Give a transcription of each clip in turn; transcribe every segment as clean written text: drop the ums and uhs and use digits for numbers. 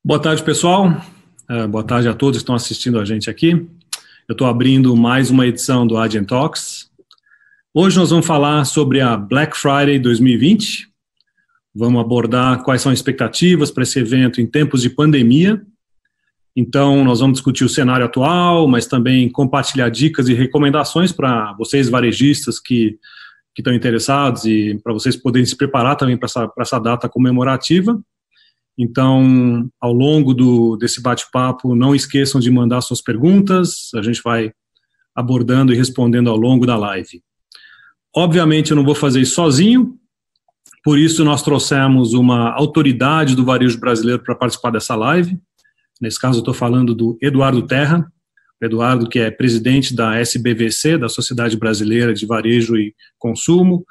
Boa tarde, pessoal. Boa tarde a todos que estão assistindo a gente aqui. Eu estou abrindo mais uma edição do Adyen Talks. Hoje nós vamos falar sobre a Black Friday 2020. Vamos abordar quais são as expectativas para esse evento em tempos de pandemia. Então, nós vamos discutir o cenário atual, mas também compartilhar dicas e recomendações para vocês varejistas que estão interessados e para vocês poderem se preparar também para essa data comemorativa. Então, ao longo desse bate-papo, não esqueçam de mandar suas perguntas, a gente vai abordando e respondendo ao longo da live. Obviamente, eu não vou fazer isso sozinho, por isso nós trouxemos uma autoridade do varejo brasileiro para participar dessa live. Nesse caso, eu estou falando do Eduardo Terra, Eduardo, que é presidente da SBVC, da Sociedade Brasileira de Varejo e Consumo,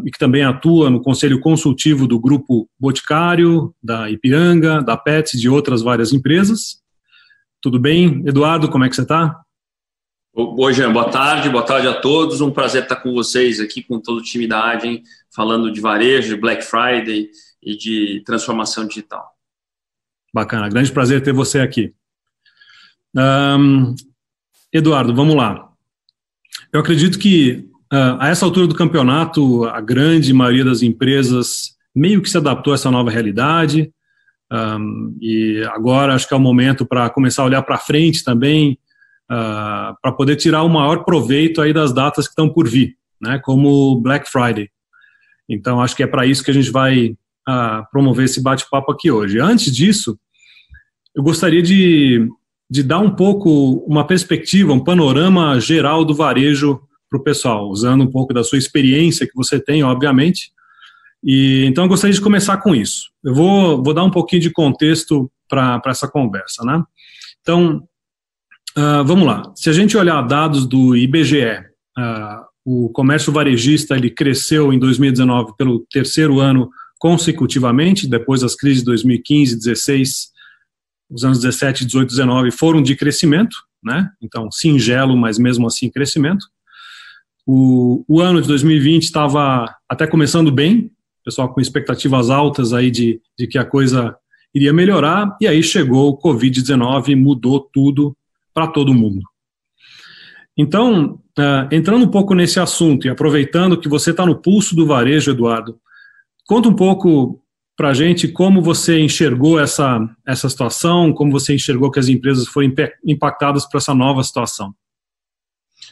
e que também atua no Conselho Consultivo do Grupo Boticário, da Ipiranga, da Pets e de outras várias empresas. Tudo bem, Eduardo, como é que você está? Oi, Jean, boa tarde a todos, um prazer estar com vocês aqui, com todo o time da Adyen, falando de varejo, de Black Friday e de transformação digital. Bacana, grande prazer ter você aqui. Eduardo, vamos lá. Eu acredito que a essa altura do campeonato, a grande maioria das empresas meio que se adaptou a essa nova realidade, e agora acho que é o momento para começar a olhar para frente também, para poder tirar o maior proveito aí das datas que estão por vir, né, como Black Friday. Então, acho que é para isso que a gente vai promover esse bate-papo aqui hoje. Antes disso, eu gostaria de dar um pouco uma perspectiva, um panorama geral do varejo para o pessoal, usando um pouco da sua experiência que você tem, obviamente. E então eu gostaria de começar com isso. Eu vou dar um pouquinho de contexto para essa conversa, né? Então, vamos lá. Se a gente olhar dados do IBGE, o comércio varejista ele cresceu em 2019 pelo terceiro ano consecutivamente, depois das crises de 2015 e 2016, os anos 17, 18 e 19 foram de crescimento, né? Então, singelo, mas mesmo assim crescimento. O ano de 2020 estava até começando bem, pessoal com expectativas altas aí de que a coisa iria melhorar, e aí chegou o Covid-19 e mudou tudo para todo mundo. Então, entrando um pouco nesse assunto e aproveitando que você está no pulso do varejo, Eduardo, conta um pouco para a gente como você enxergou essa situação, como você enxergou que as empresas foram impactadas por essa nova situação.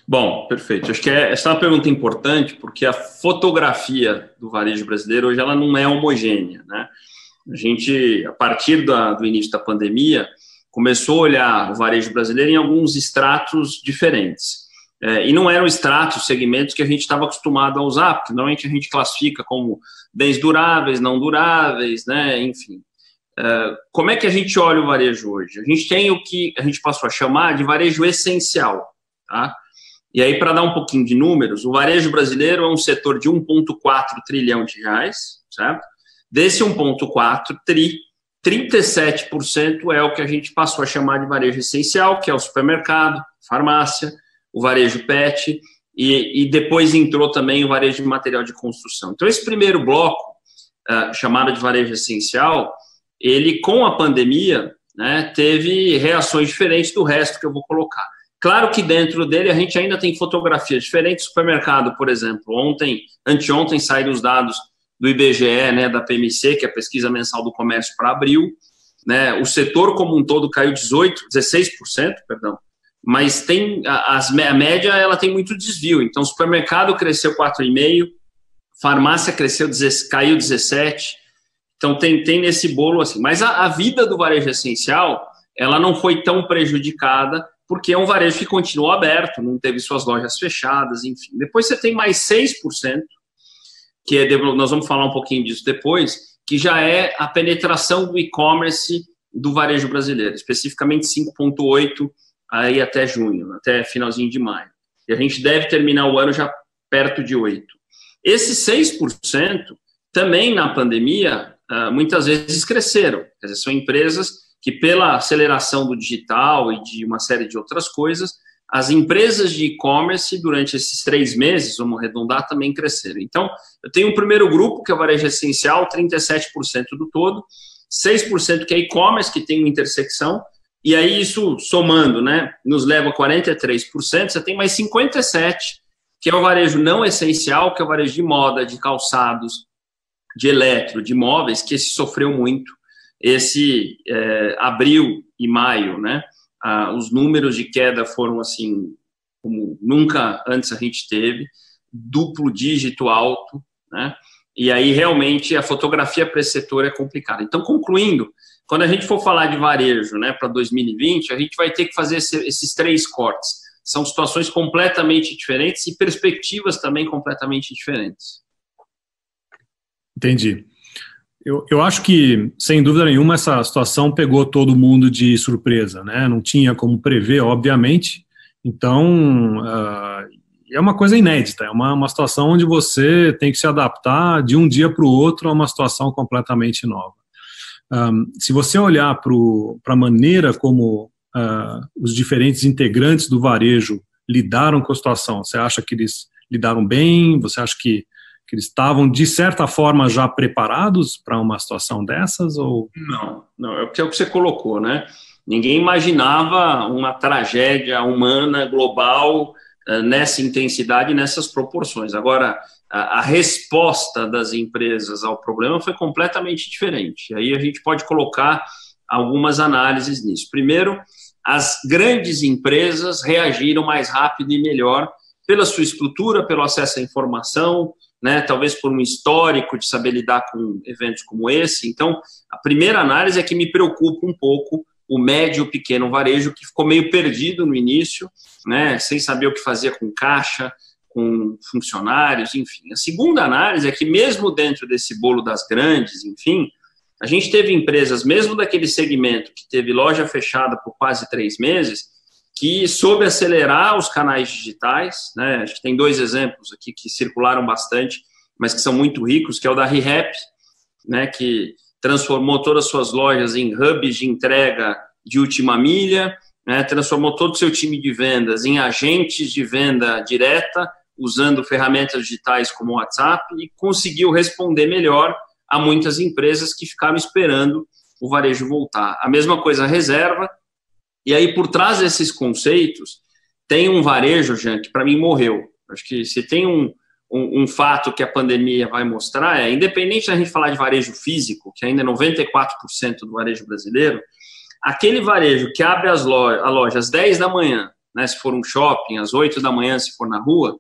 Bom, perfeito. Acho que essa é uma pergunta importante, porque a fotografia do varejo brasileiro hoje ela não é homogênea, né? A gente, a partir do início da pandemia, começou a olhar o varejo brasileiro em alguns estratos diferentes. E não eram estratos, segmentos que a gente estava acostumado a usar, porque normalmente a gente classifica como bens duráveis, não duráveis, né? Enfim. Como é que a gente olha o varejo hoje? A gente tem o que a gente passou a chamar de varejo essencial, tá? E aí, para dar um pouquinho de números, o varejo brasileiro é um setor de 1,4 trilhão de reais, certo? Desse 1,4 tri, 37% é o que a gente passou a chamar de varejo essencial, que é o supermercado, farmácia, o varejo pet, e depois entrou também o varejo de material de construção. Então, esse primeiro bloco, chamado de varejo essencial, ele, com a pandemia, né, teve reações diferentes do resto que eu vou colocar. Claro que dentro dele a gente ainda tem fotografias diferentes. Supermercado, por exemplo, anteontem saíram os dados do IBGE, né, da PMC, que é a pesquisa mensal do comércio para abril, né, o setor como um todo caiu 16%, perdão, mas tem a média ela tem muito desvio. Então, o supermercado cresceu 4,5%, farmácia caiu 17%, então tem nesse bolo assim. Mas a vida do varejo essencial ela não foi tão prejudicada, porque é um varejo que continuou aberto, não teve suas lojas fechadas, enfim. Depois você tem mais 6%, que nós vamos falar um pouquinho disso depois, que já é a penetração do e-commerce do varejo brasileiro, especificamente 5,8% aí até junho, até finalzinho de maio. E a gente deve terminar o ano já perto de 8%. Esses 6% também na pandemia, muitas vezes cresceram. Quer dizer, são empresas que pela aceleração do digital e de uma série de outras coisas, as empresas de e-commerce durante esses 3 meses, vamos arredondar, também cresceram. Então, eu tenho um primeiro grupo, que é o varejo essencial, 37% do todo, 6% que é e-commerce, que tem uma intersecção, e aí isso somando, né, nos leva a 43%, você tem mais 57%, que é o varejo não essencial, que é o varejo de moda, de calçados, de eletro, de móveis, que esse sofreu muito. Esse abril e maio, né, os números de queda foram assim, como nunca antes a gente teve, duplo dígito alto, né, e aí realmente a fotografia para esse setor é complicada. Então, concluindo, quando a gente for falar de varejo, né, para 2020, a gente vai ter que fazer esses 3 cortes. São situações completamente diferentes e perspectivas também completamente diferentes. Entendi. Eu acho que, sem dúvida nenhuma, essa situação pegou todo mundo de surpresa, né? Não tinha como prever, obviamente. Então, é uma coisa inédita, é uma situação onde você tem que se adaptar de um dia para o outro a uma situação completamente nova. Se você olhar para a maneira como os diferentes integrantes do varejo lidaram com a situação, você acha que eles lidaram bem? Você acha que eles estavam, de certa forma, já preparados para uma situação dessas? Ou? Não, é o que você colocou, né? Ninguém imaginava uma tragédia humana global nessa intensidade, nessas proporções. Agora, a resposta das empresas ao problema foi completamente diferente. Aí a gente pode colocar algumas análises nisso. Primeiro, as grandes empresas reagiram mais rápido e melhor pela sua estrutura, pelo acesso à informação, né, talvez por um histórico de saber lidar com eventos como esse. Então, a primeira análise é que me preocupa um pouco o médio e pequeno varejo, que ficou meio perdido no início, né, sem saber o que fazia com caixa, com funcionários, enfim. A segunda análise é que mesmo dentro desse bolo das grandes, enfim, a gente teve empresas, mesmo daquele segmento que teve loja fechada por quase 3 meses, que soube acelerar os canais digitais, né? Acho que tem 2 exemplos aqui que circularam bastante, mas que são muito ricos, que é o da ReHap, né, que transformou todas as suas lojas em hubs de entrega de última milha, né, transformou todo o seu time de vendas em agentes de venda direta, usando ferramentas digitais como o WhatsApp, e conseguiu responder melhor a muitas empresas que ficaram esperando o varejo voltar. A mesma coisa a Reserva. E aí, por trás desses conceitos, tem um varejo, Jean, que para mim morreu. Acho que se tem um fato que a pandemia vai mostrar, independente da gente falar de varejo físico, que ainda é 94% do varejo brasileiro, aquele varejo que abre a loja às 10 da manhã, né, se for um shopping, às 8 da manhã, se for na rua,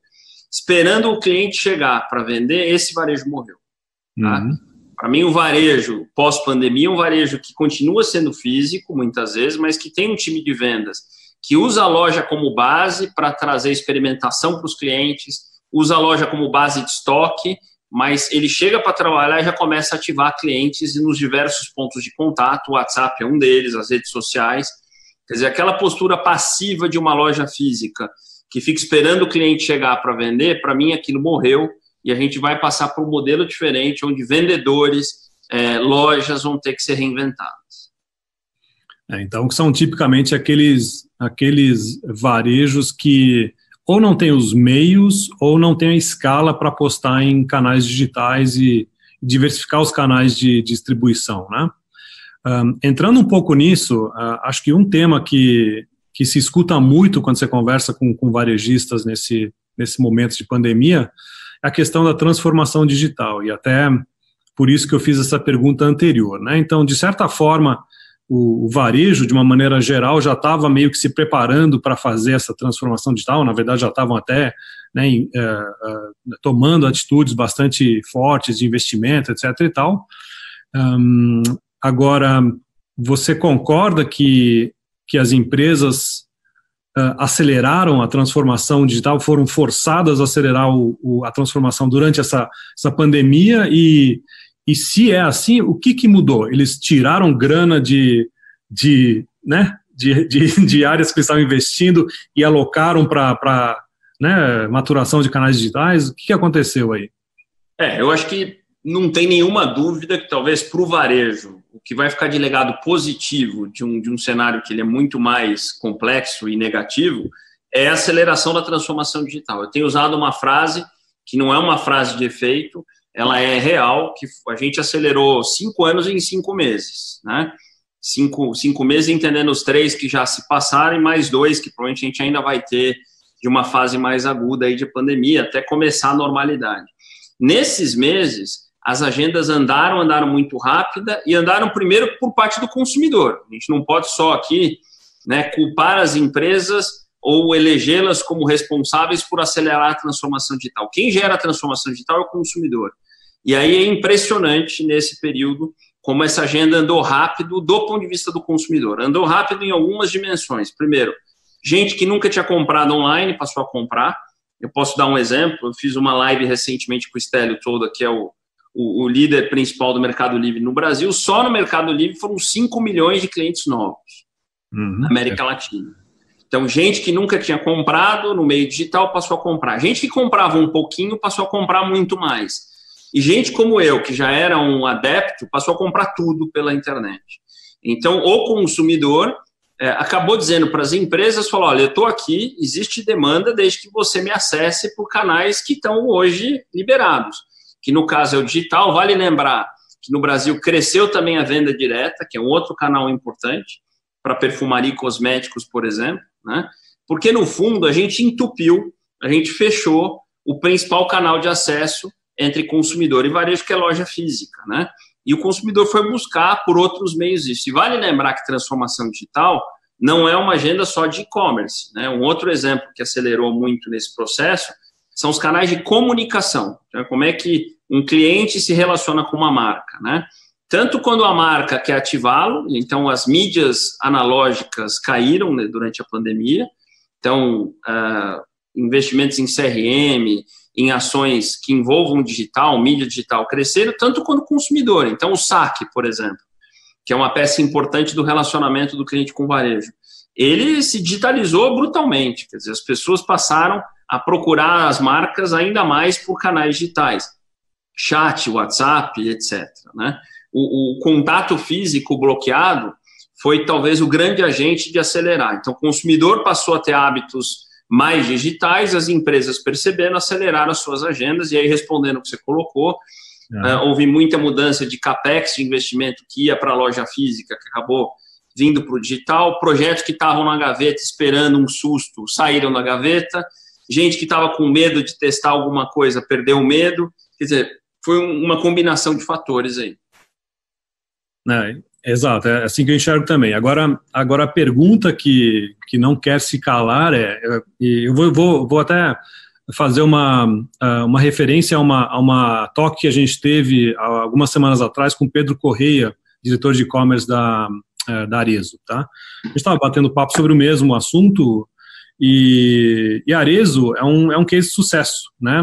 esperando o cliente chegar para vender, esse varejo morreu. Tá? Para mim, o varejo pós-pandemia é um varejo que continua sendo físico, muitas vezes, mas que tem um time de vendas que usa a loja como base para trazer experimentação para os clientes, usa a loja como base de estoque, mas ele chega para trabalhar e já começa a ativar clientes nos diversos pontos de contato. O WhatsApp é um deles, as redes sociais. Quer dizer, aquela postura passiva de uma loja física que fica esperando o cliente chegar para vender, para mim aquilo morreu. E a gente vai passar por um modelo diferente, onde vendedores, lojas vão ter que ser reinventadas. Então, são tipicamente aqueles varejos que ou não têm os meios ou não têm a escala para apostar em canais digitais e diversificar os canais de distribuição, né? Entrando um pouco nisso, acho que um tema que se escuta muito quando você conversa com varejistas nesse momento de pandemia a questão da transformação digital, e até por isso que eu fiz essa pergunta anterior, né? Então, de certa forma, o varejo, de uma maneira geral, já estava meio que se preparando para fazer essa transformação digital, na verdade já estavam até, né, tomando atitudes bastante fortes de investimento, etc. e tal. Agora, você concorda que as empresas aceleraram a transformação digital, foram forçadas a acelerar a transformação durante essa pandemia, e se é assim, o que mudou? Eles tiraram grana de áreas que estavam investindo e alocaram para maturação de canais digitais? O que aconteceu aí? Eu acho que não tem nenhuma dúvida que talvez para o varejo, o que vai ficar de legado positivo de um cenário que ele é muito mais complexo e negativo, é a aceleração da transformação digital. Eu tenho usado uma frase que não é uma frase de efeito, ela é real, que a gente acelerou 5 anos em 5 meses, né? 5 meses entendendo os 3 que já se passaram e mais 2 que provavelmente a gente ainda vai ter de uma fase mais aguda aí de pandemia, até começar a normalidade. Nesses meses, as agendas andaram muito rápida e andaram primeiro por parte do consumidor. A gente não pode só aqui, né, culpar as empresas ou elegê-las como responsáveis por acelerar a transformação digital. Quem gera a transformação digital é o consumidor. E aí é impressionante nesse período como essa agenda andou rápido do ponto de vista do consumidor. Andou rápido em algumas dimensões. Primeiro, gente que nunca tinha comprado online passou a comprar. Eu posso dar um exemplo. Eu fiz uma live recentemente com o Stélio Toda, que é o líder principal do Mercado Livre no Brasil. Só no Mercado Livre foram 5 milhões de clientes novos na América Latina. Então, gente que nunca tinha comprado no meio digital passou a comprar. Gente que comprava um pouquinho passou a comprar muito mais. E gente como eu, que já era um adepto, passou a comprar tudo pela internet. Então, o consumidor acabou dizendo para as empresas, falou, olha, eu estou aqui, existe demanda desde que você me acesse por canais que estão hoje liberados, que no caso é o digital. Vale lembrar que no Brasil cresceu também a venda direta, que é um outro canal importante, para perfumaria e cosméticos, por exemplo, né? Porque no fundo a gente entupiu, a gente fechou o principal canal de acesso entre consumidor e varejo, que é loja física, né? E o consumidor foi buscar por outros meios isso. E vale lembrar que transformação digital não é uma agenda só de e-commerce, né? Um outro exemplo que acelerou muito nesse processo são os canais de comunicação. Então, como é que um cliente se relaciona com uma marca, né? Tanto quando a marca quer ativá-lo, então as mídias analógicas caíram, né, durante a pandemia, então investimentos em CRM, em ações que envolvam digital, mídia digital cresceram, tanto quanto consumidor. Então, o saque, por exemplo, que é uma peça importante do relacionamento do cliente com o varejo, ele se digitalizou brutalmente, quer dizer, as pessoas passaram a procurar as marcas ainda mais por canais digitais, chat, WhatsApp, etc., né? O contato físico bloqueado foi talvez o grande agente de acelerar. Então, o consumidor passou a ter hábitos mais digitais, as empresas percebendo, aceleraram as suas agendas, e aí, respondendo o que você colocou, houve muita mudança de CAPEX, de investimento que ia para a loja física, que acabou vindo para o digital, projetos que estavam na gaveta esperando um susto, saíram da gaveta, gente que estava com medo de testar alguma coisa, perdeu o medo, quer dizer, foi uma combinação de fatores aí. Exato, é assim que eu enxergo também. Agora a pergunta que não quer se calar eu vou até fazer uma referência a uma talk que a gente teve algumas semanas atrás com Pedro Correia, diretor de e-commerce da Arezzo, tá? A gente estava batendo papo sobre o mesmo assunto, e a Arezzo é um case de sucesso, né,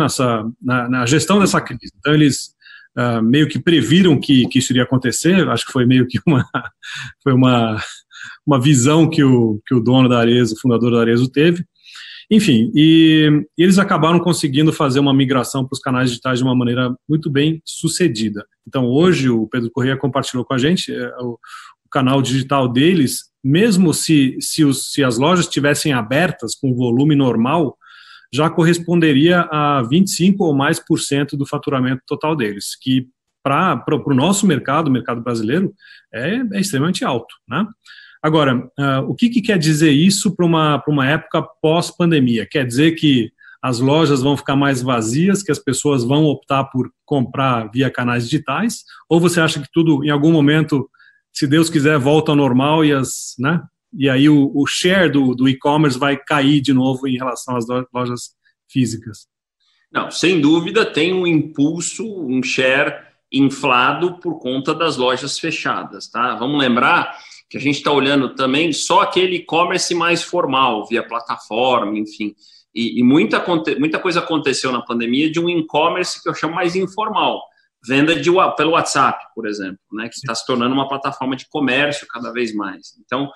na gestão dessa crise. Então, eles meio que previram que isso iria acontecer. Acho que foi meio que uma visão que o dono da Arezzo, o fundador da Arezzo, teve. Enfim, e eles acabaram conseguindo fazer uma migração para os canais digitais de uma maneira muito bem sucedida. Então, hoje, o Pedro Correia compartilhou com a gente o canal digital deles, mesmo se as lojas estivessem abertas com volume normal, já corresponderia a 25% ou mais do faturamento total deles, que para o nosso mercado, o mercado brasileiro, é extremamente alto, né? Agora, o que quer dizer isso para uma época pós-pandemia? Quer dizer que as lojas vão ficar mais vazias, que as pessoas vão optar por comprar via canais digitais? Ou você acha que tudo, em algum momento, se Deus quiser, volta ao normal né? E aí o share do e-commerce vai cair de novo em relação às lojas físicas? Não, sem dúvida tem um impulso, um share inflado por conta das lojas fechadas, tá? Vamos lembrar que a gente está olhando também só aquele e-commerce mais formal, via plataforma, enfim. E muita coisa aconteceu na pandemia de um e-commerce que eu chamo mais informal, venda pelo WhatsApp, por exemplo, né, que está se tornando uma plataforma de comércio cada vez mais. Então,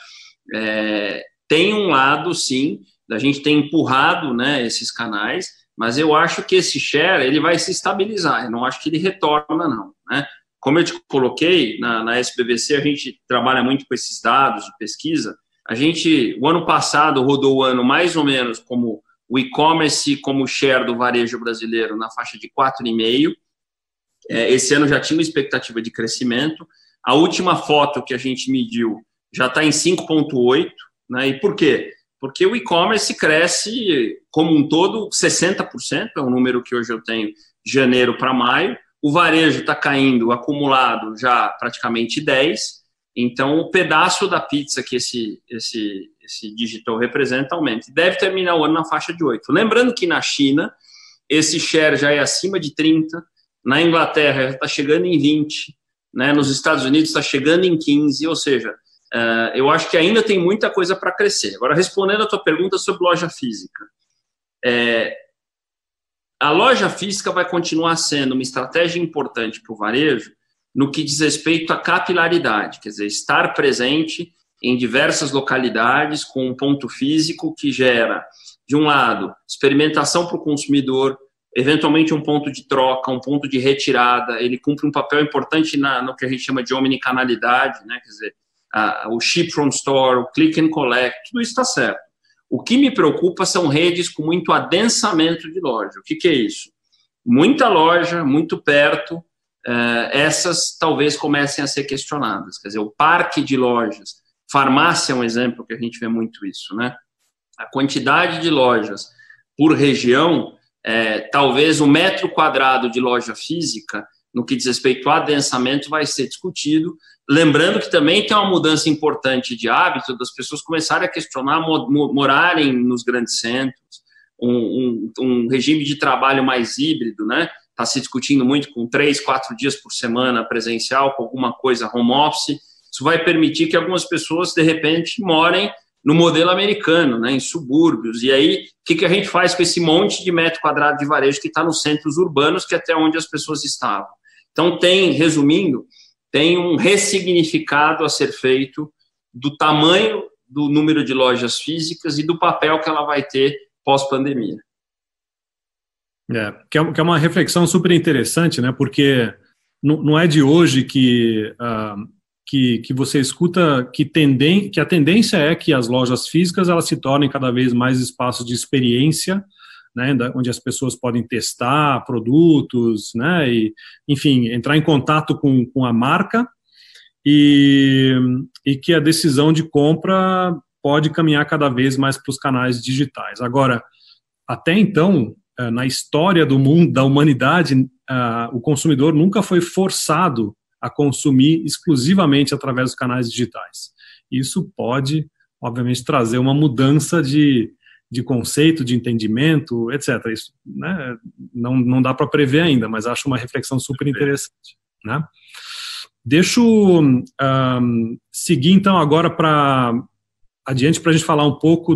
tem um lado, sim, da gente ter empurrado, né, esses canais, mas eu acho que esse share ele vai se estabilizar, eu não acho que ele retorna, não, né? Como eu te coloquei, na SBVC a gente trabalha muito com esses dados de pesquisa. O ano passado rodou o ano mais ou menos como o e-commerce, como share do varejo brasileiro na faixa de 4,5%. Esse ano já tinha uma expectativa de crescimento. A última foto que a gente mediu já está em 5,8%, né? E por quê? Porque o e-commerce cresce como um todo 60%, é um número que hoje eu tenho de janeiro para maio. O varejo está caindo, acumulado já praticamente 10%. Então, o pedaço da pizza que esse digital representa aumenta. Deve terminar o ano na faixa de 8%. Lembrando que na China, esse share já é acima de 30%. Na Inglaterra já está chegando em 20%, né? Nos Estados Unidos está chegando em 15%, ou seja, eu acho que ainda tem muita coisa para crescer. Agora, respondendo a tua pergunta sobre loja física, a loja física vai continuar sendo uma estratégia importante para o varejo no que diz respeito à capilaridade, quer dizer, estar presente em diversas localidades com um ponto físico que gera, de um lado, experimentação para o consumidor, eventualmente um ponto de troca, um ponto de retirada. Ele cumpre um papel importante no que a gente chama de omnicanalidade, né? Quer dizer, o ship from store, o click and collect, tudo isso está certo. O que me preocupa são redes com muito adensamento de loja. O que é isso? Muita loja, muito perto, essas talvez comecem a ser questionadas. Quer dizer, o parque de lojas, farmácia é um exemplo que a gente vê muito isso, né? A quantidade de lojas por região, talvez o metro quadrado de loja física, no que diz respeito a adensamento, vai ser discutido. Lembrando que também tem uma mudança importante de hábito das pessoas começarem a questionar morarem nos grandes centros, um regime de trabalho mais híbrido, né? Está se discutindo muito com 3, 4 dias por semana presencial, com alguma coisa home office. Isso vai permitir que algumas pessoas, de repente, morem no modelo americano, né, em subúrbios. E aí, o que a gente faz com esse monte de metro quadrado de varejo que está nos centros urbanos, que é até onde as pessoas estavam? Então, resumindo, tem um ressignificado a ser feito do tamanho do número de lojas físicas e do papel que ela vai ter pós-pandemia. Que é uma reflexão super interessante, né? Porque não é de hoje que você escuta que a tendência é que as lojas físicas elas se tornem cada vez mais espaços de experiência, né, onde as pessoas podem testar produtos, né, e, enfim, entrar em contato com a marca e que a decisão de compra pode caminhar cada vez mais para os canais digitais. Agora, até então, na história do mundo, da humanidade, o consumidor nunca foi forçado a consumir exclusivamente através dos canais digitais. Isso pode, obviamente, trazer uma mudança de conceito, de entendimento, etc. Isso, né, não dá para prever ainda, mas acho uma reflexão super interessante, né? Deixa eu seguir, então, agora adiante para a gente falar um pouco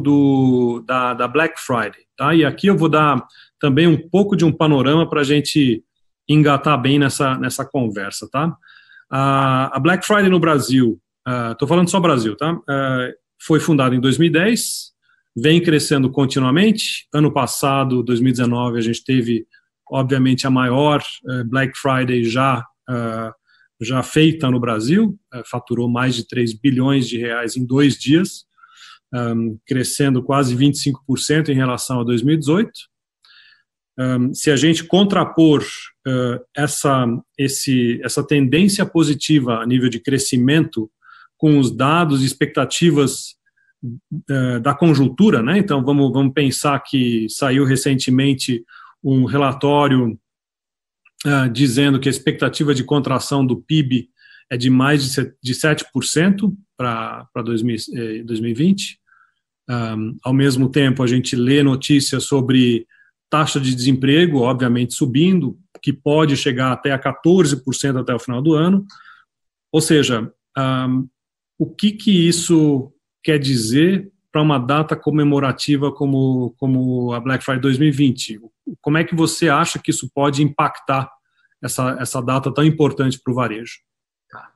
da Black Friday, tá? E aqui eu vou dar também um pouco de um panorama para a gente engatar bem nessa conversa, tá? A Black Friday no Brasil, estou falando só Brasil, tá? Foi fundada em 2010, vem crescendo continuamente. Ano passado, 2019, a gente teve, obviamente, a maior Black Friday já feita no Brasil, faturou mais de 3 bilhões de reais em 2 dias, crescendo quase 25% em relação a 2018. Se a gente contrapor essa tendência positiva a nível de crescimento com os dados e expectativas da conjuntura, né? Então vamos pensar que saiu recentemente um relatório dizendo que a expectativa de contração do PIB é de mais de 7% para 2020. Ao mesmo tempo, a gente lê notícias sobre taxa de desemprego, obviamente, subindo, que pode chegar até a 14% até o final do ano. Ou seja, o que isso quer dizer para uma data comemorativa como a Black Friday 2020? Como é que você acha que isso pode impactar essa data tão importante para o varejo?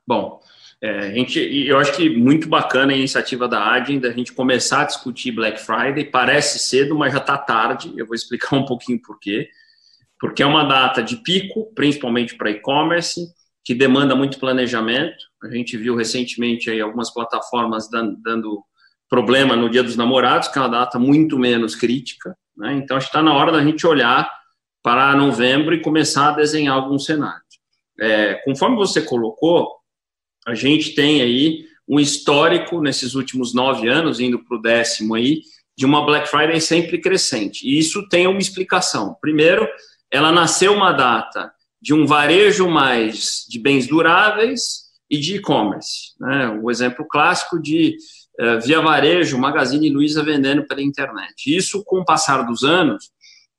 Bom, eu acho que muito bacana a iniciativa da Adyen, da gente começar a discutir Black Friday. Parece cedo, mas já está tarde. Eu vou explicar um pouquinho por quê. Porque é uma data de pico, principalmente para e-commerce, que demanda muito planejamento. A gente viu recentemente aí algumas plataformas dando problema no Dia dos Namorados, que é uma data muito menos crítica, né? Então, acho que está na hora da gente olhar para novembro e começar a desenhar alguns cenários. conforme você colocou, a gente tem aí um histórico nesses últimos 9 anos, indo para o 10º aí, de uma Black Friday sempre crescente. E isso tem uma explicação. Primeiro, ela nasceu uma data de um varejo mais de bens duráveis e de e-commerce, né? O exemplo clássico de Via Varejo, Magazine Luiza vendendo pela internet. Isso, com o passar dos anos,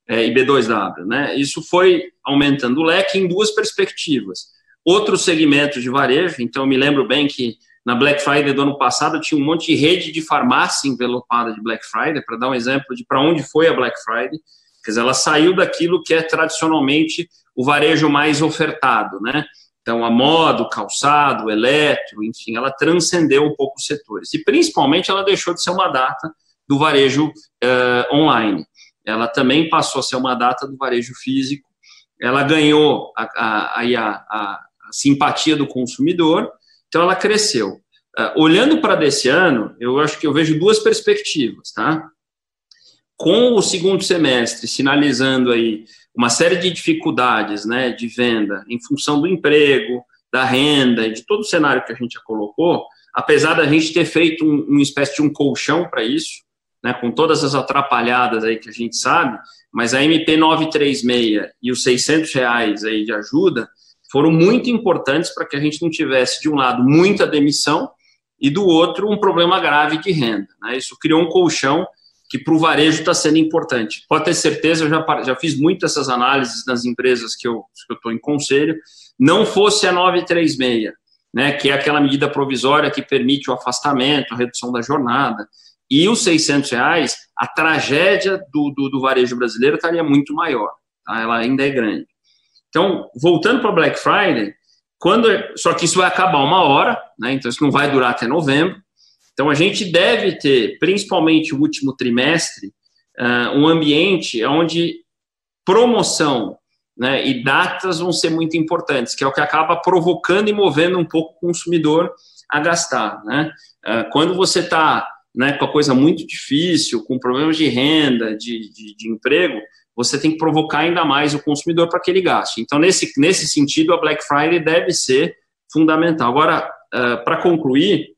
e B2W, né? Isso foi aumentando o leque em 2 perspectivas. Outros segmentos de varejo, então eu me lembro bem que na Black Friday do ano passado tinha um monte de rede de farmácia envelopada de Black Friday, para dar um exemplo de para onde foi a Black Friday. Quer dizer, ela saiu daquilo que é tradicionalmente o varejo mais ofertado, né? Então, a moda, o calçado, o eletro, enfim, ela transcendeu um pouco os setores. E, principalmente, ela deixou de ser uma data do varejo online. Ela também passou a ser uma data do varejo físico. Ela ganhou a simpatia do consumidor, então ela cresceu. Olhando para desse ano, eu acho que eu vejo 2 perspectivas, tá? Com o segundo semestre sinalizando aí uma série de dificuldades, né, de venda em função do emprego, da renda e de todo o cenário que a gente já colocou, apesar da gente ter feito uma espécie de um colchão para isso, né, com todas as atrapalhadas aí que a gente sabe, mas a MP 936 e os R$600 aí de ajuda foram muito importantes para que a gente não tivesse, de um lado, muita demissão e, do outro, um problema grave de renda, né? Isso criou um colchão que para o varejo está sendo importante. Pode ter certeza, eu já fiz muitas essas análises nas empresas que eu estou em conselho, não fosse a 936, né, que é aquela medida provisória que permite o afastamento, a redução da jornada, e os R$600, a tragédia do varejo brasileiro estaria muito maior, tá? Ela ainda é grande. Então, voltando para Black Friday, só que isso vai acabar uma hora, né, então isso não vai durar até novembro. Então, a gente deve ter, principalmente o último trimestre, um ambiente onde promoção, né, e datas vão ser muito importantes, que é o que acaba provocando e movendo um pouco o consumidor a gastar, né? Quando você está, né, com a coisa muito difícil, com problemas de renda, de emprego, você tem que provocar ainda mais o consumidor para que ele gaste. Então, nesse sentido, a Black Friday deve ser fundamental. Agora, para concluir,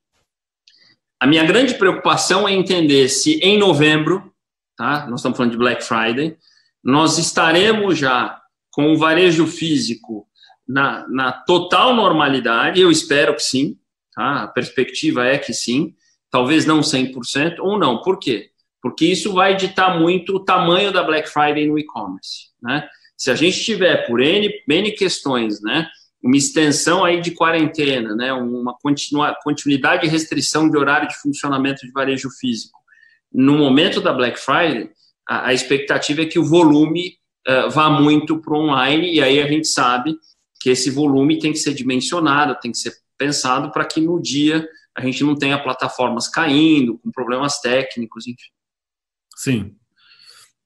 a minha grande preocupação é entender se em novembro, tá, nós estamos falando de Black Friday, nós estaremos já com o varejo físico na total normalidade. Eu espero que sim, tá? A perspectiva é que sim, talvez não 100% ou não. Por quê? Porque isso vai ditar muito o tamanho da Black Friday no e-commerce, né? Se a gente tiver por N questões, né, uma extensão aí de quarentena, né, uma continuidade de restrição de horário de funcionamento de varejo físico, no momento da Black Friday, a expectativa é que o volume vá muito para o online, e aí a gente sabe que esse volume tem que ser dimensionado, tem que ser pensado para que no dia a gente não tenha plataformas caindo, com problemas técnicos, enfim. Sim.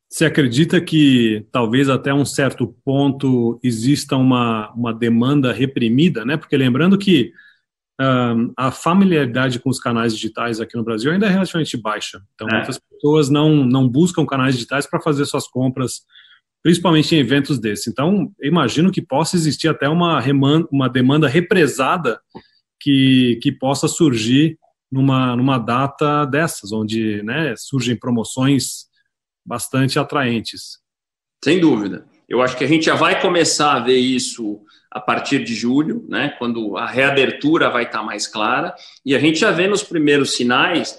Você acredita que talvez até um certo ponto exista uma demanda reprimida, né? Porque lembrando que a familiaridade com os canais digitais aqui no Brasil ainda é relativamente baixa. Então, muitas pessoas não buscam canais digitais para fazer suas compras, principalmente em eventos desses. Então, eu imagino que possa existir até uma demanda represada que possa surgir numa data dessas, onde, né, surgem promoções bastante atraentes. Sem dúvida. Eu acho que a gente já vai começar a ver isso a partir de julho, né, quando a reabertura vai estar mais clara, e a gente já vê nos primeiros sinais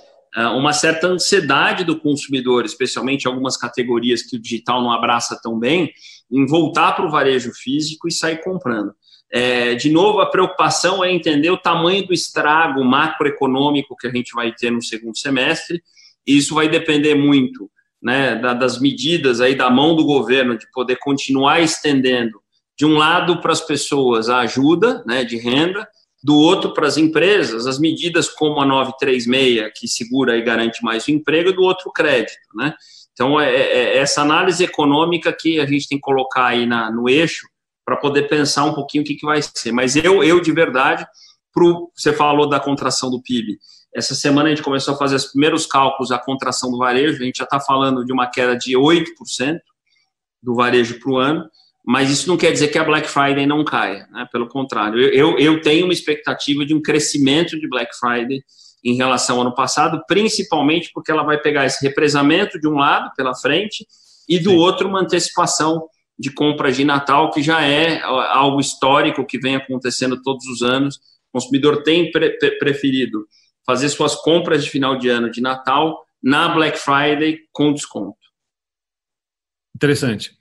uma certa ansiedade do consumidor, especialmente em algumas categorias que o digital não abraça tão bem, em voltar para o varejo físico e sair comprando. De novo, a preocupação é entender o tamanho do estrago macroeconômico que a gente vai ter no segundo semestre, e isso vai depender muito, né, das medidas aí da mão do governo de poder continuar estendendo, de um lado para as pessoas a ajuda, né, de renda, do outro para as empresas as medidas como a 936, que segura e garante mais o emprego, e do outro o crédito, né? Então, essa análise econômica que a gente tem que colocar aí no eixo para poder pensar um pouquinho o que vai ser. Mas eu de verdade, você falou da contração do PIB, essa semana a gente começou a fazer os primeiros cálculos da contração do varejo, a gente já está falando de uma queda de 8% do varejo para o ano, mas isso não quer dizer que a Black Friday não caia, né? Pelo contrário, eu tenho uma expectativa de um crescimento de Black Friday em relação ao ano passado, principalmente porque ela vai pegar esse represamento de um lado, pela frente, e do outro uma antecipação de compras de Natal, que já é algo histórico que vem acontecendo todos os anos. O consumidor tem preferido fazer suas compras de final de ano de Natal na Black Friday com desconto. Interessante.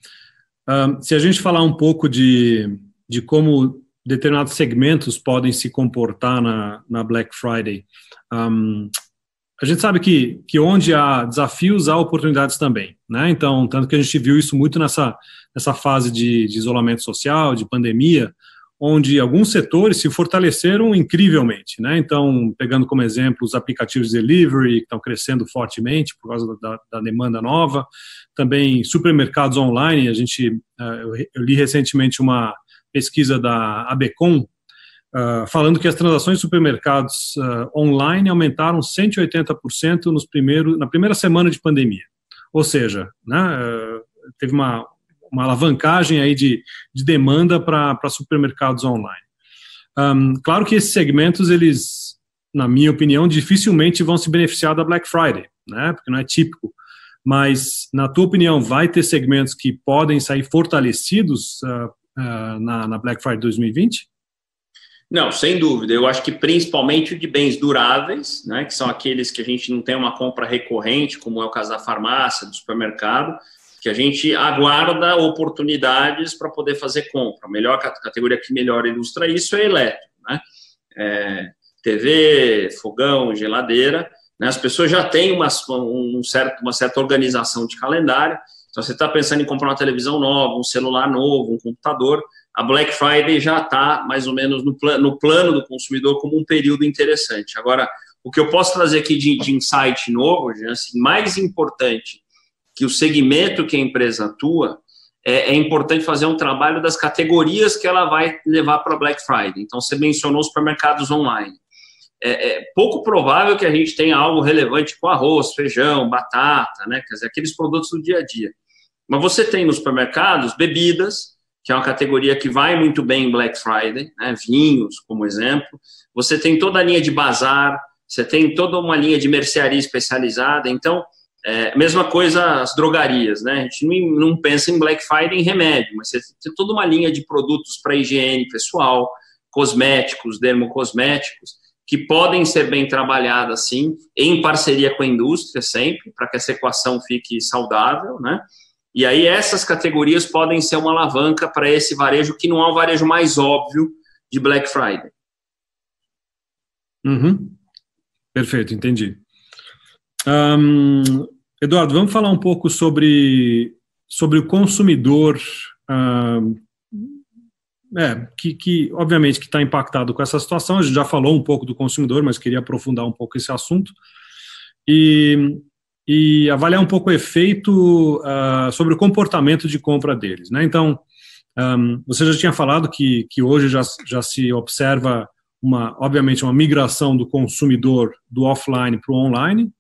Se a gente falar um pouco de como determinados segmentos podem se comportar na Black Friday, a gente sabe que onde há desafios, há oportunidades também, né? Então, tanto que a gente viu isso muito nessa fase de isolamento social, de pandemia, onde alguns setores se fortaleceram incrivelmente, né? Então, pegando como exemplo os aplicativos de delivery, que estão crescendo fortemente por causa da demanda nova, também supermercados online. Eu li recentemente uma pesquisa da ABECOM, falando que as transações de supermercados online aumentaram 180% na primeira semana de pandemia. Ou seja, né, teve uma alavancagem aí de demanda para supermercados online. Claro que esses segmentos, eles, na minha opinião, dificilmente vão se beneficiar da Black Friday, né, porque não é típico. Mas, na tua opinião, vai ter segmentos que podem sair fortalecidos na Black Friday 2020? Não, sem dúvida. Eu acho que principalmente o de bens duráveis, né, que são aqueles que a gente não tem uma compra recorrente, como é o caso da farmácia, do supermercado, que a gente aguarda oportunidades para poder fazer compra. A melhor categoria que melhor ilustra isso é elétrico, né? TV, fogão, geladeira, né? As pessoas já têm uma certa organização de calendário. Então, você está pensando em comprar uma televisão nova, um celular novo, um computador, a Black Friday já está mais ou menos no plano do consumidor como um período interessante. Agora, o que eu posso trazer aqui de insight novo, assim, mais importante que o segmento que a empresa atua, é importante fazer um trabalho das categorias que ela vai levar para a Black Friday. Então, você mencionou os supermercados online. É pouco provável que a gente tenha algo relevante com arroz, feijão, batata, né? Quer dizer, aqueles produtos do dia a dia. Mas você tem nos supermercados bebidas, que é uma categoria que vai muito bem em Black Friday, né? Vinhos, como exemplo. Você tem toda a linha de bazar, você tem toda uma linha de mercearia especializada. Então, mesma coisa as drogarias, né? A gente não pensa em Black Friday em remédio, mas você tem toda uma linha de produtos para higiene pessoal, cosméticos, dermocosméticos, que podem ser bem trabalhadas, sim, em parceria com a indústria sempre, para que essa equação fique saudável, né? E aí essas categorias podem ser uma alavanca para esse varejo, que não é o varejo mais óbvio de Black Friday. Perfeito, entendi. Eduardo, vamos falar um pouco sobre o consumidor, que obviamente que está impactado com essa situação. A gente já falou um pouco do consumidor, mas queria aprofundar um pouco esse assunto e avaliar um pouco o efeito sobre o comportamento de compra deles, né? Então, você já tinha falado que hoje já se observa obviamente uma migração do consumidor do offline para o online,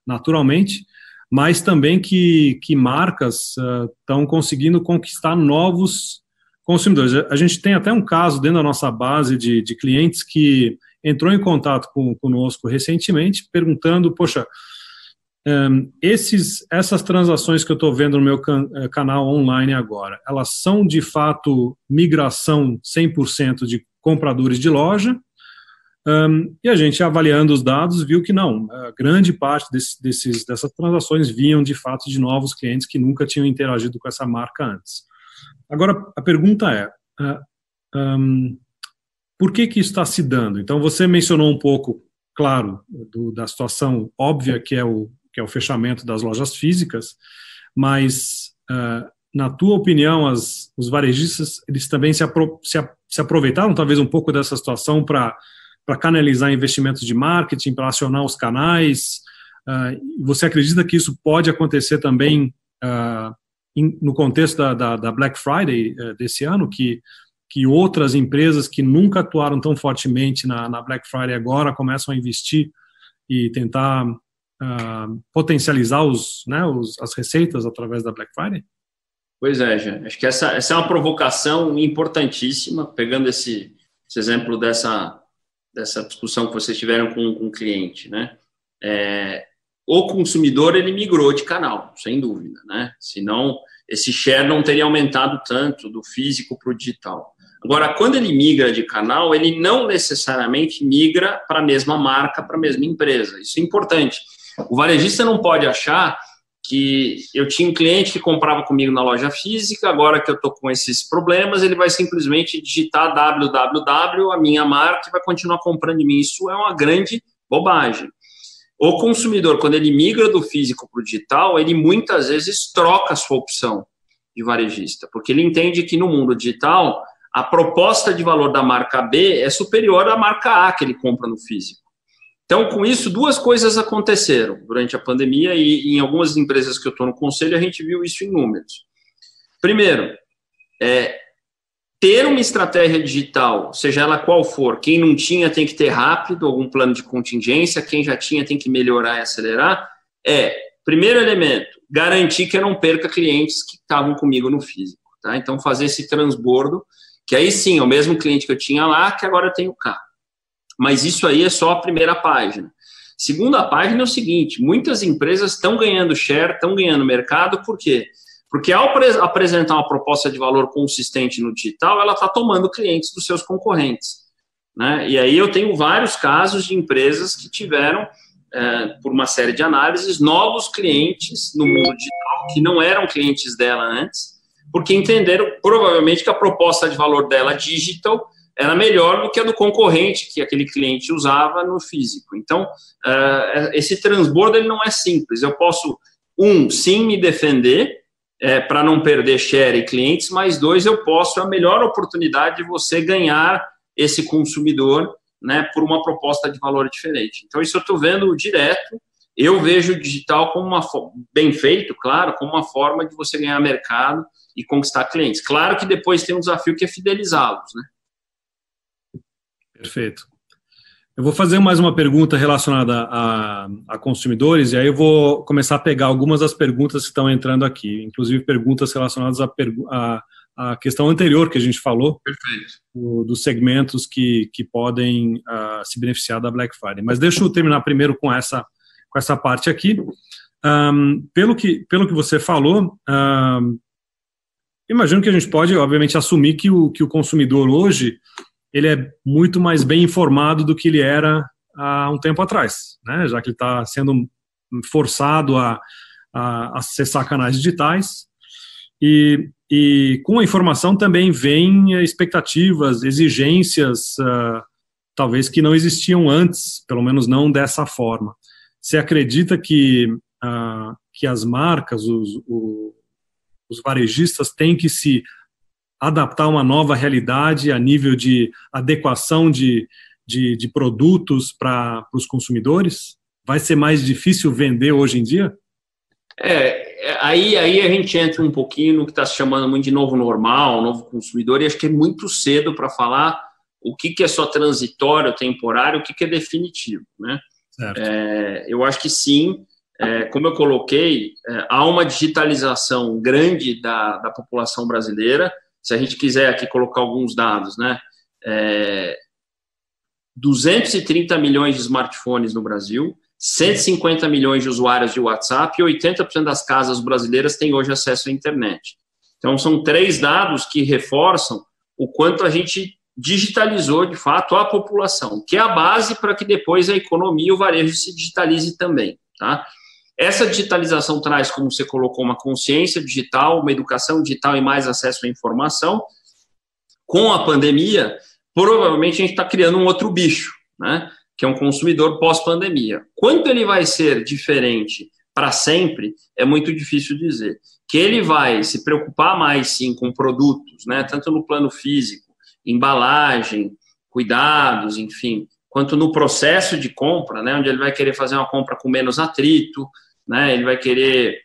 naturalmente, mas também que marcas estão conseguindo conquistar novos consumidores. A gente tem até um caso dentro da nossa base de clientes que entrou em contato conosco recentemente, perguntando, poxa, essas transações que eu estou vendo no meu canal online agora, elas são de fato migração 100% de compradores de loja? E a gente, avaliando os dados, viu que não, a grande parte dessas transações vinham de fato de novos clientes que nunca tinham interagido com essa marca antes. Agora, a pergunta é, por que isso está se dando? Então, você mencionou um pouco, claro, da situação óbvia que é o fechamento das lojas físicas, mas, na tua opinião, os varejistas, eles também se aproveitaram talvez um pouco dessa situação para canalizar investimentos de marketing, para acionar os canais? Você acredita que isso pode acontecer também no contexto da Black Friday desse ano, que outras empresas que nunca atuaram tão fortemente na Black Friday agora começam a investir e tentar potencializar as receitas através da Black Friday? Pois é, Jean. Acho que essa é uma provocação importantíssima, pegando esse exemplo dessa discussão que vocês tiveram com o cliente, né? O consumidor, ele migrou de canal, sem dúvida, né? Senão, esse share não teria aumentado tanto do físico para o digital. Agora, quando ele migra de canal, ele não necessariamente migra para a mesma marca, para a mesma empresa. Isso é importante. O varejista não pode achar que eu tinha um cliente que comprava comigo na loja física, agora que eu estou com esses problemas, ele vai simplesmente digitar www, a minha marca, e vai continuar comprando de mim. Isso é uma grande bobagem. O consumidor, quando ele migra do físico para o digital, ele muitas vezes troca a sua opção de varejista, porque ele entende que no mundo digital, a proposta de valor da marca B é superior à marca A que ele compra no físico. Então, com isso, duas coisas aconteceram durante a pandemia e em algumas empresas que eu estou no conselho, a gente viu isso em números. Primeiro, ter uma estratégia digital, seja ela qual for, quem não tinha tem que ter rápido algum plano de contingência, quem já tinha tem que melhorar e acelerar, primeiro elemento, garantir que eu não perca clientes que estavam comigo no físico. Tá? Então, fazer esse transbordo, que aí sim, é o mesmo cliente que eu tinha lá, que agora eu tenho cá. Mas isso aí é só a primeira página. Segunda página é o seguinte, muitas empresas estão ganhando share, estão ganhando mercado, por quê? Porque ao apresentar uma proposta de valor consistente no digital, ela está tomando clientes dos seus concorrentes. Né? E aí eu tenho vários casos de empresas que tiveram, por uma série de análises, novos clientes no mundo digital, que não eram clientes dela antes, porque entenderam provavelmente que a proposta de valor dela digital era melhor do que a do concorrente que aquele cliente usava no físico. Então, esse transbordo ele não é simples. Eu posso, sim, me defender para não perder share e clientes, mas dois, eu posso, a melhor oportunidade de você ganhar esse consumidor, né, por uma proposta de valor diferente. Então, isso eu estou vendo direto. Eu vejo o digital como bem feito, claro, como uma forma de você ganhar mercado e conquistar clientes. Claro que depois tem um desafio que é fidelizá-los, né? Perfeito. Eu vou fazer mais uma pergunta relacionada a consumidores, e aí eu vou começar a pegar algumas das perguntas que estão entrando aqui, inclusive perguntas relacionadas à questão anterior que a gente falou. Perfeito. Dos segmentos que podem se beneficiar da Black Friday. Mas deixa eu terminar primeiro com essa parte aqui. Pelo que você falou, imagino que a gente pode, obviamente, assumir que o consumidor hoje ele é muito mais bem informado do que ele era há um tempo atrás, né? Já que ele está sendo forçado a acessar canais digitais e com a informação também vem expectativas, exigências, talvez que não existiam antes, pelo menos não dessa forma. Você acredita que as marcas, os varejistas têm que se adaptar a uma nova realidade a nível de adequação de produtos para os consumidores? Vai ser mais difícil vender hoje em dia? Aí a gente entra um pouquinho no que está se chamando muito de novo normal, novo consumidor, e acho que é muito cedo para falar o que é só transitório, temporário, o que é definitivo, né? Certo. Eu acho que sim, como eu coloquei, há uma digitalização grande da população brasileira. Se a gente quiser aqui colocar alguns dados, né? 230 milhões de smartphones no Brasil, 150 milhões de usuários de WhatsApp e 80% das casas brasileiras têm hoje acesso à internet. Então, são 3 dados que reforçam o quanto a gente digitalizou, de fato, a população, que é a base para que depois a economia e o varejo se digitalize também, tá? Essa digitalização traz, como você colocou, uma consciência digital, uma educação digital e mais acesso à informação. Com a pandemia, provavelmente a gente está criando um outro bicho, né? Que é um consumidor pós-pandemia. Quanto ele vai ser diferente para sempre, é muito difícil dizer. Que ele vai se preocupar mais, sim, com produtos, né? Tanto no plano físico, embalagem, cuidados, enfim, quanto no processo de compra, né? Onde ele vai querer fazer uma compra com menos atrito, né? Ele vai querer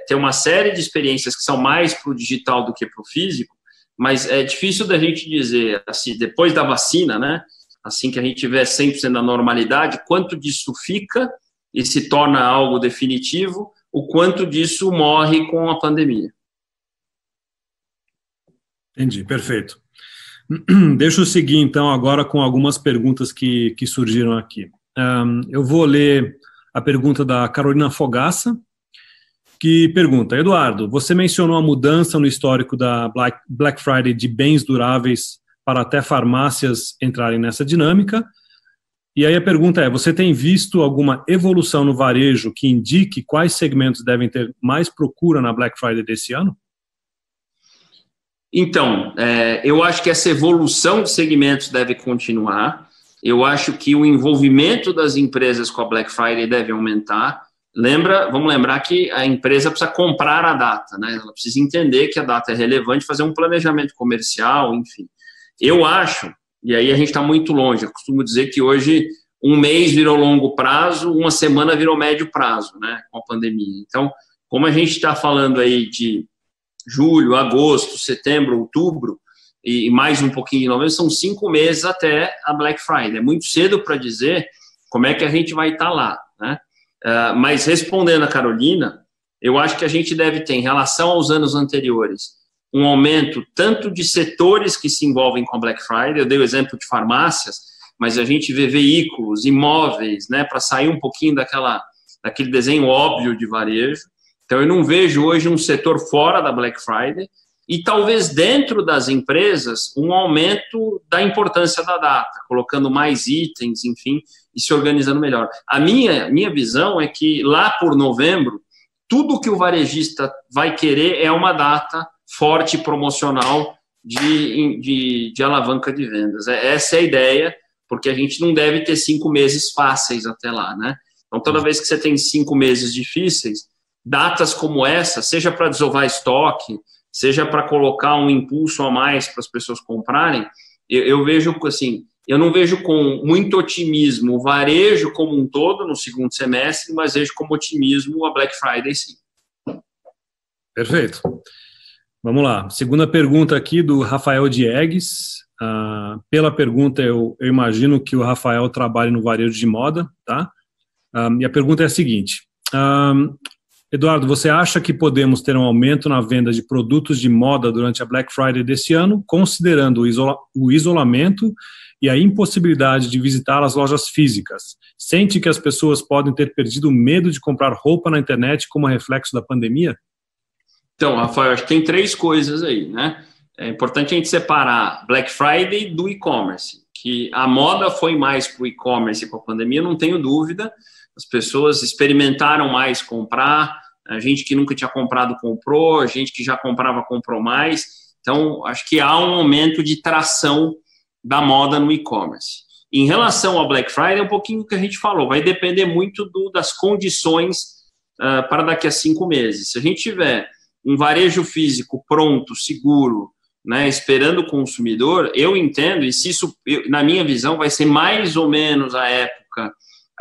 ter uma série de experiências que são mais para o digital do que para o físico, mas é difícil da gente dizer, assim, depois da vacina, né? Assim que a gente tiver 100% da normalidade, quanto disso fica e se torna algo definitivo, o quanto disso morre com a pandemia. Entendi, perfeito. Deixa eu seguir, então, agora com algumas perguntas que surgiram aqui. Eu vou ler a pergunta da Carolina Fogaça, que pergunta: Eduardo, você mencionou a mudança no histórico da Black Friday de bens duráveis para até farmácias entrarem nessa dinâmica. E aí a pergunta é: você tem visto alguma evolução no varejo que indique quais segmentos devem ter mais procura na Black Friday desse ano? Então, eu acho que essa evolução de segmentos deve continuar. Eu acho que o envolvimento das empresas com a Black Friday deve aumentar. Vamos lembrar que a empresa precisa comprar a data, né? Ela precisa entender que a data é relevante, fazer um planejamento comercial, enfim. Eu acho, e aí a gente está muito longe, eu costumo dizer que hoje um mês virou longo prazo, uma semana virou médio prazo, né, com a pandemia. Então, como a gente está falando aí de julho, agosto, setembro, outubro, e mais um pouquinho de novembro, são 5 meses até a Black Friday. É muito cedo para dizer como é que a gente vai estar lá, né? Mas respondendo a Carolina, eu acho que a gente deve ter, em relação aos anos anteriores, um aumento tanto de setores que se envolvem com a Black Friday, eu dei o exemplo de farmácias, mas a gente vê veículos, imóveis, né, para sair um pouquinho daquele desenho óbvio de varejo. Então, eu não vejo hoje um setor fora da Black Friday e talvez dentro das empresas um aumento da importância da data, colocando mais itens, enfim, e se organizando melhor. A minha visão é que lá por novembro, tudo que o varejista vai querer é uma data forte promocional de alavanca de vendas. Essa é a ideia, porque a gente não deve ter 5 meses fáceis até lá, né? Então, toda vez que você tem 5 meses difíceis, datas como essa, seja para desovar estoque, seja para colocar um impulso a mais para as pessoas comprarem, eu vejo assim, eu não vejo com muito otimismo o varejo como um todo no segundo semestre, mas vejo como otimismo a Black Friday, sim. Perfeito. Vamos lá. Segunda pergunta aqui do Rafael Diegues. Pela pergunta, eu imagino que o Rafael trabalha no varejo de moda, tá? E a pergunta é a seguinte: Eduardo, você acha que podemos ter um aumento na venda de produtos de moda durante a Black Friday desse ano, considerando o isolamento e a impossibilidade de visitar as lojas físicas? Sente que as pessoas podem ter perdido o medo de comprar roupa na internet como reflexo da pandemia? Então, Rafael, acho que tem 3 coisas aí, né? É importante a gente separar Black Friday do e-commerce, que a moda foi mais para o e-commerce com a pandemia, não tenho dúvida. As pessoas experimentaram mais comprar, a gente que nunca tinha comprado comprou, a gente que já comprava comprou mais. Então, acho que há um aumento de tração da moda no e-commerce. Em relação ao Black Friday, é um pouquinho o que a gente falou, vai depender muito das condições para daqui a 5 meses. Se a gente tiver um varejo físico pronto, seguro, né, esperando o consumidor, eu entendo, e se isso, na minha visão, vai ser mais ou menos a época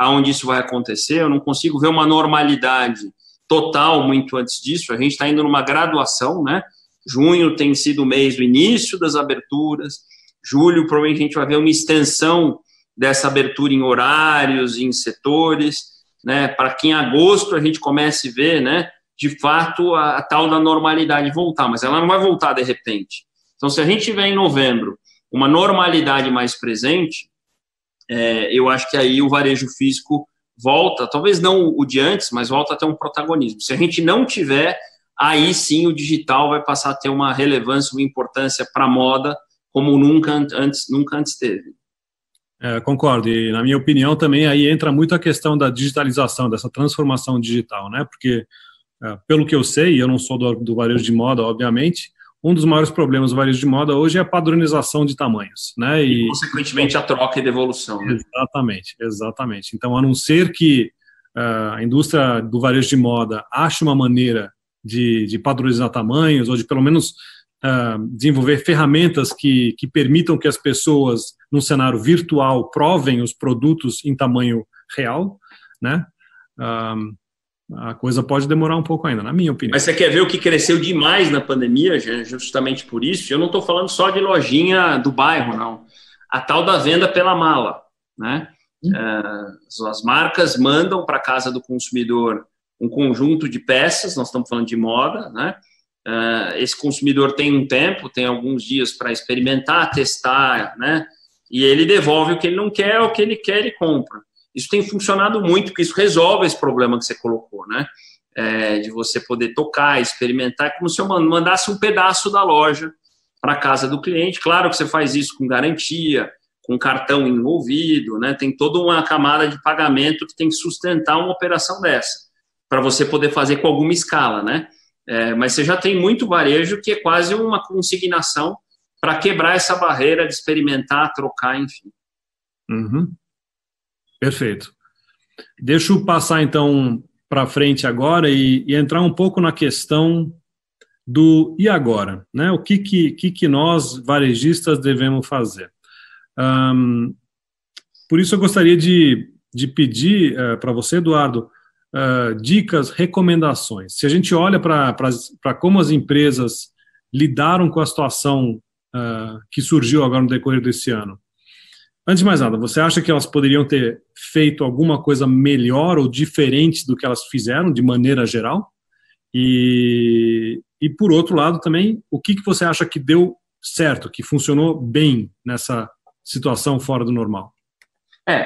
onde isso vai acontecer. Eu não consigo ver uma normalidade total muito antes disso. A gente está indo numa graduação, né? Junho tem sido o mês do início das aberturas, julho provavelmente a gente vai ver uma extensão dessa abertura em horários, em setores, né? Para que em agosto a gente comece a ver, né, de fato a tal da normalidade voltar, mas ela não vai voltar de repente. Então, se a gente tiver em novembro uma normalidade mais presente, eu acho que aí o varejo físico volta, talvez não o de antes, mas volta a ter um protagonismo. Se a gente não tiver, aí sim o digital vai passar a ter uma relevância, uma importância para a moda como nunca antes teve. Concordo, e na minha opinião também aí entra muito a questão da digitalização, dessa transformação digital, né? Porque, pelo que eu sei, eu não sou do varejo de moda, obviamente, um dos maiores problemas do varejo de moda hoje é a padronização de tamanhos, né? E consequentemente, a troca e devolução. Né? Exatamente. Então, a não ser que a indústria do varejo de moda ache uma maneira de padronizar tamanhos, ou de pelo menos desenvolver ferramentas que permitam que as pessoas, num cenário virtual, provem os produtos em tamanho real, né? A coisa pode demorar um pouco ainda, na minha opinião. Mas você quer ver o que cresceu demais na pandemia, justamente por isso? Eu não estou falando só de lojinha do bairro, não. A tal da venda pela mala, né? As marcas mandam para a casa do consumidor um conjunto de peças, nós estamos falando de moda, né? esse consumidor tem um tempo, tem alguns dias para experimentar, testar, né? E ele devolve o que ele não quer, o que ele quer, ele compra. Isso tem funcionado muito, porque isso resolve esse problema que você colocou, né? De você poder tocar, experimentar, é como se eu mandasse um pedaço da loja para a casa do cliente. Claro que você faz isso com garantia, com cartão envolvido, né? Tem toda uma camada de pagamento que tem que sustentar uma operação dessa, para você poder fazer com alguma escala, né? Mas você já tem muito varejo que é quase uma consignação para quebrar essa barreira de experimentar, trocar, enfim. Uhum. Perfeito. Deixa eu passar, então, para frente agora e entrar um pouco na questão do e agora, né? O que nós, varejistas, devemos fazer? Por isso eu gostaria de pedir para você, Eduardo, dicas, recomendações. Se a gente olha para como as empresas lidaram com a situação que surgiu agora no decorrer desse ano, antes de mais nada, você acha que elas poderiam ter feito alguma coisa melhor ou diferente do que elas fizeram, de maneira geral? E por outro lado também, o que você acha que deu certo, que funcionou bem nessa situação fora do normal?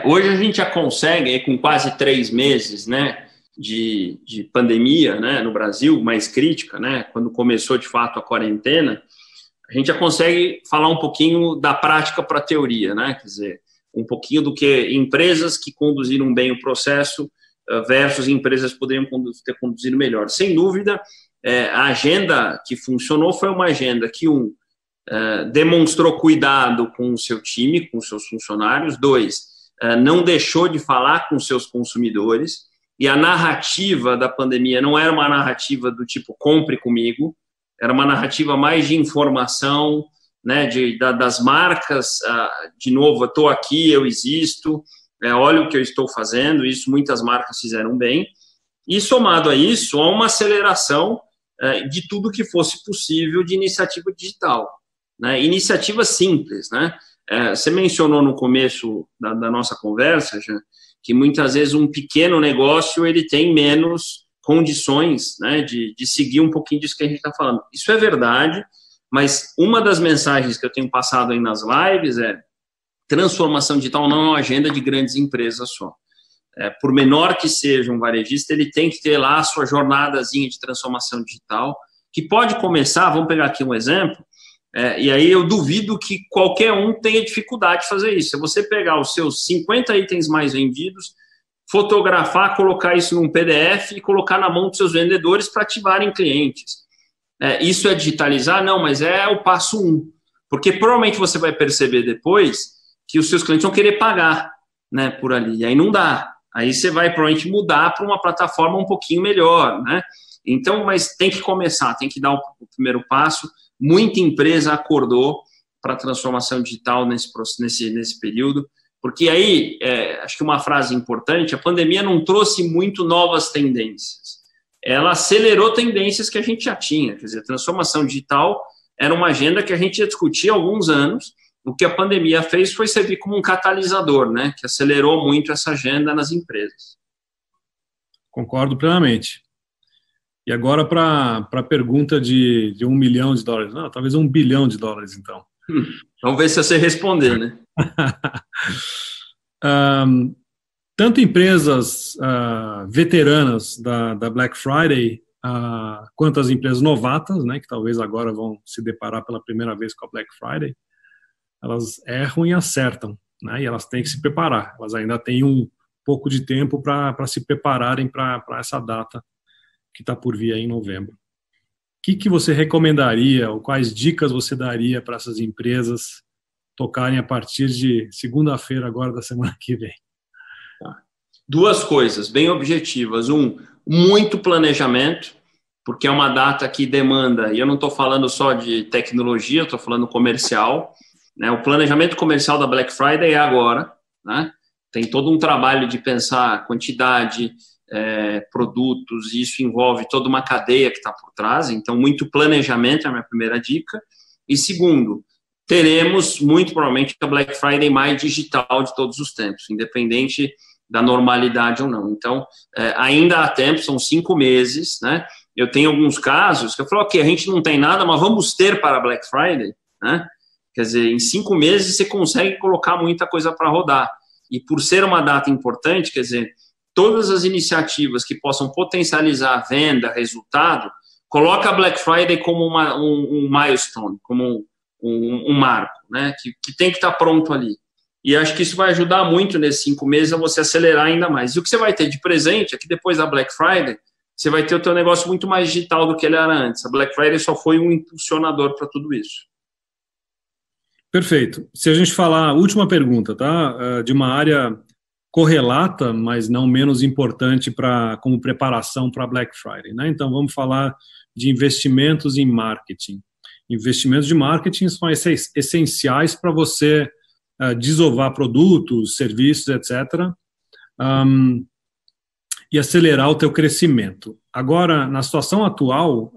Hoje a gente já consegue, com quase 3 meses, né, de pandemia, né, no Brasil, mais crítica, né, quando começou de fato a quarentena, a gente já consegue falar um pouquinho da prática para a teoria, né, quer dizer, um pouquinho do que empresas que conduziram bem o processo versus empresas que poderiam ter conduzido melhor. Sem dúvida, a agenda que funcionou foi uma agenda que, demonstrou cuidado com o seu time, com os seus funcionários. 2, não deixou de falar com seus consumidores, e a narrativa da pandemia não era uma narrativa do tipo compre comigo, era uma narrativa mais de informação, né, das marcas, de novo, eu estou aqui, eu existo, olha o que eu estou fazendo. Isso muitas marcas fizeram bem, e somado a isso, há uma aceleração de tudo que fosse possível de iniciativa digital, né, iniciativa simples, né. Você mencionou no começo da nossa conversa, já, que muitas vezes um pequeno negócio ele tem menos condições, né, de seguir um pouquinho disso que a gente está falando. Isso é verdade, mas uma das mensagens que eu tenho passado aí nas lives é: transformação digital não é uma agenda de grandes empresas só. Por menor que seja um varejista, ele tem que ter lá a sua jornadazinha de transformação digital, que pode começar, vamos pegar aqui um exemplo, e aí eu duvido que qualquer um tenha dificuldade de fazer isso. Se você pegar os seus 50 itens mais vendidos, fotografar, colocar isso num PDF e colocar na mão dos seus vendedores para ativarem clientes. Isso é digitalizar? Não, mas é o passo 1. Porque provavelmente você vai perceber depois que os seus clientes vão querer pagar, né, por ali. E aí não dá. Aí você vai provavelmente mudar para uma plataforma um pouquinho melhor, né? Então, mas tem que começar, tem que dar o primeiro passo. Muita empresa acordou para a transformação digital nesse período, porque aí, acho que uma frase importante: a pandemia não trouxe muito novas tendências, ela acelerou tendências que a gente já tinha. Quer dizer, a transformação digital era uma agenda que a gente já discutia há alguns anos. O que a pandemia fez foi servir como um catalisador, né, que acelerou muito essa agenda nas empresas. Concordo plenamente. E agora para a pergunta de $1 milhão, não, talvez $1 bilhão, então. Vamos ver se você responder, né? Tanto empresas veteranas da Black Friday, quanto as empresas novatas, né, que talvez agora vão se deparar pela primeira vez com a Black Friday, elas erram e acertam, né, e elas têm que se preparar. Elas ainda têm um pouco de tempo para se prepararem para essa data que está por vir aí em novembro. O que você recomendaria, ou quais dicas você daria para essas empresas tocarem a partir de segunda-feira agora da semana que vem? 2 coisas bem objetivas. Muito planejamento, porque é uma data que demanda, e eu não estou falando só de tecnologia, estou falando comercial, né? O planejamento comercial da Black Friday é agora, né? Tem todo um trabalho de pensar quantidade, produtos, e isso envolve toda uma cadeia que está por trás. Então, muito planejamento é a minha primeira dica. E segundo, teremos muito provavelmente a Black Friday mais digital de todos os tempos, independente da normalidade ou não. Então, ainda há tempo, são 5 meses, né? eu tenho alguns casos que eu falo, ok, a gente não tem nada, mas vamos ter para Black Friday, né? Quer dizer, em 5 meses você consegue colocar muita coisa para rodar. E por ser uma data importante, quer dizer, todas as iniciativas que possam potencializar a venda, resultado, coloca a Black Friday como um milestone, como um marco, né? Que tem que estar pronto ali. E acho que isso vai ajudar muito nesses 5 meses a você acelerar ainda mais. E o que você vai ter de presente é que depois da Black Friday, você vai ter o teu negócio muito mais digital do que ele era antes. A Black Friday só foi um impulsionador para tudo isso. Perfeito. Se a gente falar, última pergunta, tá? De uma área correlata, mas não menos importante como preparação para Black Friday, né? Então, vamos falar de investimentos em marketing. Investimentos de marketing são essenciais para você desovar produtos, serviços, etc., e acelerar o teu crescimento. Agora, na situação atual,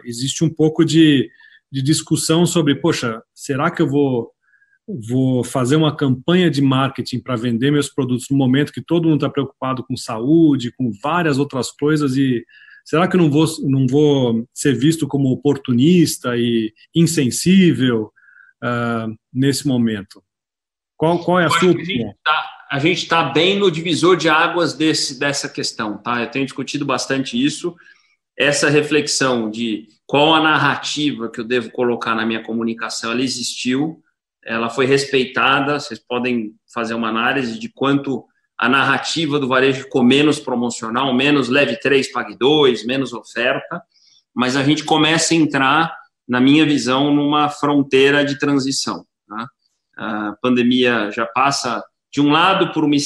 existe um pouco de discussão sobre, poxa, será que eu vou fazer uma campanha de marketing para vender meus produtos no momento que todo mundo está preocupado com saúde, com várias outras coisas, e será que eu não vou ser visto como oportunista e insensível nesse momento? Qual é a sua opinião? A gente está bem no divisor de águas dessa questão, tá? Eu tenho discutido bastante isso, essa reflexão de qual a narrativa que eu devo colocar na minha comunicação, ela existiu, ela foi respeitada, vocês podem fazer uma análise de quanto a narrativa do varejo ficou menos promocional, menos leve 3, pague 2, menos oferta, mas a gente começa a entrar, na minha visão, numa fronteira de transição, tá? A pandemia já passa, de um lado, por uma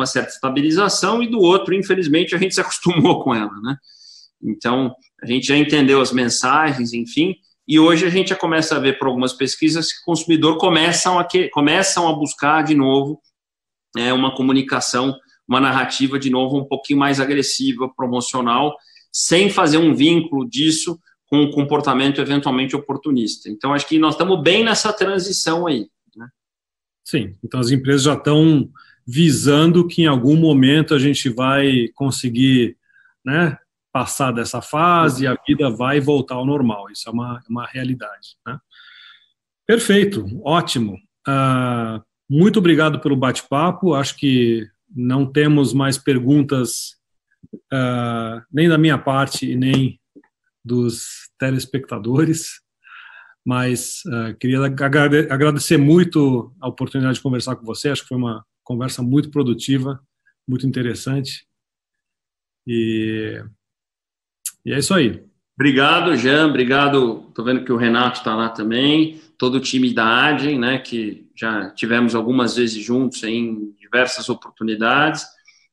certa estabilização, e do outro, infelizmente, a gente se acostumou com ela, né? Então, a gente já entendeu as mensagens, enfim, e hoje a gente já começa a ver por algumas pesquisas que o consumidor começam a buscar de novo uma comunicação, uma narrativa de novo um pouquinho mais agressiva, promocional, sem fazer um vínculo disso com um comportamento eventualmente oportunista. Então, acho que nós estamos bem nessa transição aí, né? Sim, então as empresas já estão visando que em algum momento a gente vai conseguir, né, passar dessa fase e a vida vai voltar ao normal. Isso é uma realidade, né? Perfeito, ótimo. Muito obrigado pelo bate-papo. Acho que não temos mais perguntas nem da minha parte e nem dos telespectadores, mas queria agradecer muito a oportunidade de conversar com você. Acho que foi uma conversa muito produtiva, muito interessante. E é isso aí. Obrigado, Jean. Obrigado. Estou vendo que o Renato está lá também. Todo o time da Adyen, né, que já tivemos algumas vezes juntos em diversas oportunidades.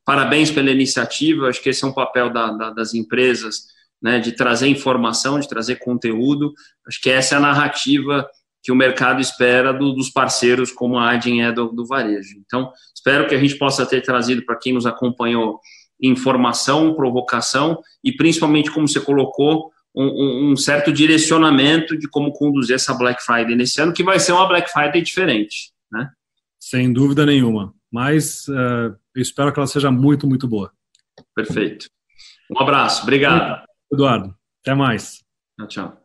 Parabéns pela iniciativa. Acho que esse é um papel das empresas, né, de trazer informação, de trazer conteúdo. Acho que essa é a narrativa que o mercado espera dos parceiros como a Adyen é do varejo. Então, espero que a gente possa ter trazido para quem nos acompanhou informação, provocação e principalmente, como você colocou, um certo direcionamento de como conduzir essa Black Friday nesse ano, que vai ser uma Black Friday diferente, né? Sem dúvida nenhuma, mas eu espero que ela seja muito, muito boa. Perfeito. Um abraço, obrigado. Eduardo, até mais. Tchau, tchau.